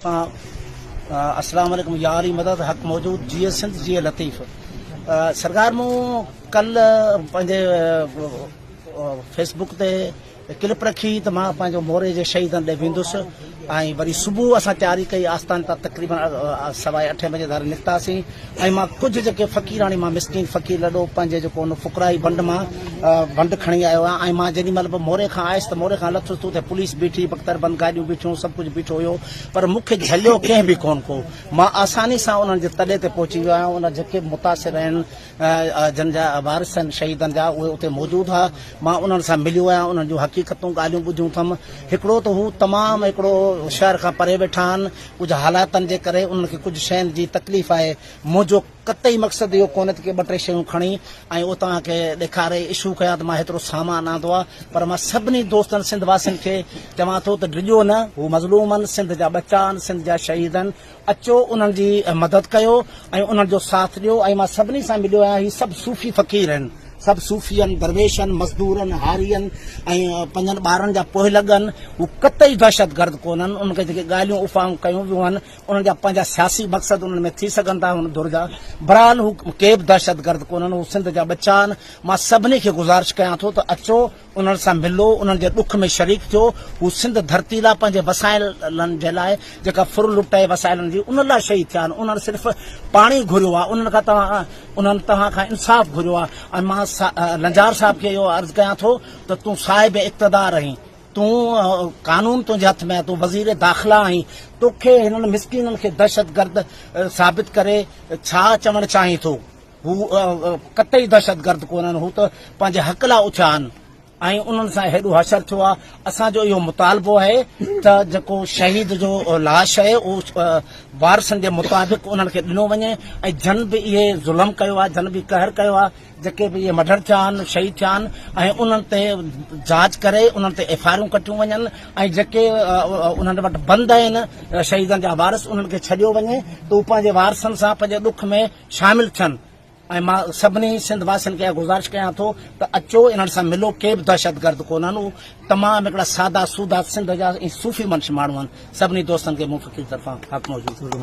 अस्सलाम वालेकुम यारी मदद हक मौजूद जी सिंध जी लतीफ़ सरकार मूं कल पंहिंजे फेसबुक ते क्लिप रखी त मां पंहिंजो मोरे जे शहीदनि ॾे वेंदुसि ऐं वरी सुबुह असां तयारी कई आस्थान तां तक़रीबन 8:15 बजे धारे निकितासीं ऐं मां कुझु जेके फ़क़ीर मां मिसकिन फ़क़ीर लॾो पंहिंजे जेको उन फुकराई बंड मां बंड खणी आयो आहियां ऐं मां जेॾी महिल बि मोरे खां आयुसि त मोरे खां लथुसि त उते पुलिस बीठी बख़्तर बंदि गाॾियूं बीठियूं सभु कुझु बीठो हुयो पर मूंखे झलियो कंहिं बि कोन को मां आसानी सां उन्हनि जे तॾे ते पहुची वियो आहियां उन जेके मुतासिर आहिनि जिन जा वारिस आहिनि शहीदनि जा उहे उते मौजूदु हुआ मां उन्हनि सां मिलियो आहियां उन्हनि जूं हक़ीक़तूं ॻाल्हियूं ॿुधियूं अथमि हिकिड़ो त हू तमामु हिकिड़ो शहर खां परे वेठा आहिनि कुझु हालातनि जे करे उन्हनि खे कुझु शयुनि जी तकलीफ़ आहे मुंहिंजो कतई मक़सदु इहो कोन्हे त की 2-3 शयूं खणी ऐं उहो तव्हांखे ॾेखारे इशू कयां त मां हेतिरो सामान आंदो आहे पर मां सभिनी दोस्तनि सिंध वासियुनि खे चवां थो त डिॼो न हू मज़लूम आहिनि सिंध जा बचा आहिनि सिंध जा शहीद आहिनि अचो उन्हनि जी मदद कयो ऐं उन्हनि जो साथ ॾियो ऐं मां सभिनी सां मिलियो आहियां हीअ सभु सूफ़ी फ़क़ीर आहिनि सभु सूफ़ी आहिनि दरवेश आहिनि मज़दूर आहिनि हारी आहिनि ऐं पंहिंजनि ॿारनि जा पोइ लॻनि हू कतई दहशतगर्द कोन्हनि उनखे जेके ॻाल्हियूं उफ़ाऊं कयूं वियूं आहिनि उन्हनि जा पंहिंजा सियासी मक़सद उन्हनि में थी सघनि था हुन दुर जा बहरहाल हू के बि दहशतगर्द कोन्हनि हू सिंध जा बचा आहिनि मां सभिनी खे गुज़ारिश कयां थो त अचो उन्हनि सां मिलो उन्हनि जे ॾुख में शरीक थियो हू सिंध धरती लाइ पंहिंजे वसाइलनि जे लाइ जेका फुर लुटाए वसाइलनि जी उन लाइ शहीद थिया आहिनि उन्हनि सिर्फ़ु पाणी घुरियो आहे उन्हनि तव्हां खां इंसाफ़ घुरियो आहे ऐं मां लंजार साहिब खे इहो अर्ज़ु कयां थो त तूं साहिब इक़्तिदार आहीं तूं कानून तुंहिंजे हथ में आहे तूं वज़ीर दाख़िला आहीं तोखे हिननि मिसकिननि खे दहशतगर्द साबित करे छा चवणु चाहीं थो हू कतई दहशतगर्द कोन्हनि हू त पंहिंजे हक़ लाइ उथिया आहिनि ऐं उन्हनि सां हेॾो हशर थियो आहे असांजो इहो मुतालबो आहे त जेको शहीद जो लाश आहे उहो वारसनि जे मुताबिक़ उन्हनि खे ॾिनो वञे ऐं जन बि इहे ज़ुल्म कयो आहे जन बि कहर कयो आहे जेके बि इहे मर्डर थिया आहिनि शहीद थिया आहिनि ऐं उन्हनि ते जांच करे उन्हनि ते FIR कटियूं वञनि ऐं जेके उन्हनि वटि बंदि आहिनि शहीदनि जा वारिस उन्हनि खे छॾियो वञे त उहे पंहिंजे वारसनि सां पंहिंजे ॾुख में शामिलु थियनि ऐं मां सभिनी सिंध वासियुनि खे गुज़ारिश कयां थो त अचो इन्हनि सां मिलो के बि दहशतगर्द कोन्हनि हू तमामु हिकिड़ा सादा सूदा सिंध जा ऐं सूफ़ी मंश माण्हू आहिनि सभिनी दोस्तनि खे मूं फ़क़ीर तरफ़ां हक़ मौजूदु